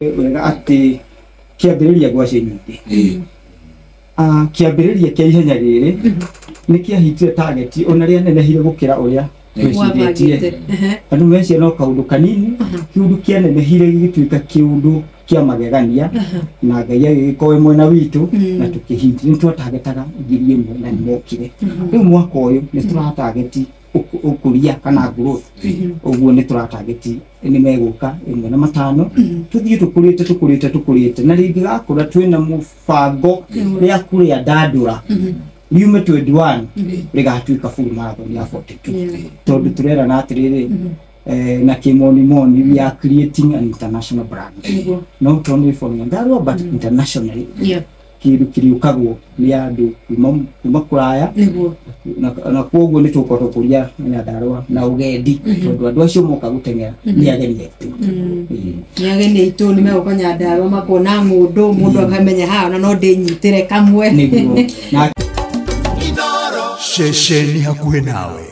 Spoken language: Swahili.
wega ati kiambiriria gwacio nyingi kiambiriria kia ihenya riri ni kiahitire target ona ria nenehire gukira uria twiciritie andu meci no kaundu kanini kiundu kia nenehire gituika kiundu kia magegania na Ngai agikoe mwena witu na tukihiti ni twatagetaga ngiri imwe na nimokire riu mwaka uyu ni turatargeti ukuria kana growth uguo ni turatargeti ni meguka 1.5 tuthie tukurite na ringi gakura twina mubango ria kuria dadura yume 21 rigatuika full marathon ya 42 tondu turera na atiriri na kimoni we are creating an international brand not only for Nyandarua but internationally kiriukagwo ni andu kuma kuraya na koguo ni tukoto kuria Nyandarua na ugendi tondu andu acio moka gutengera ni ageni itu ni megoka Nyandarua makona mundu akamenya ha na no ndinyitire kamwe Shesheni hakuhe nawe.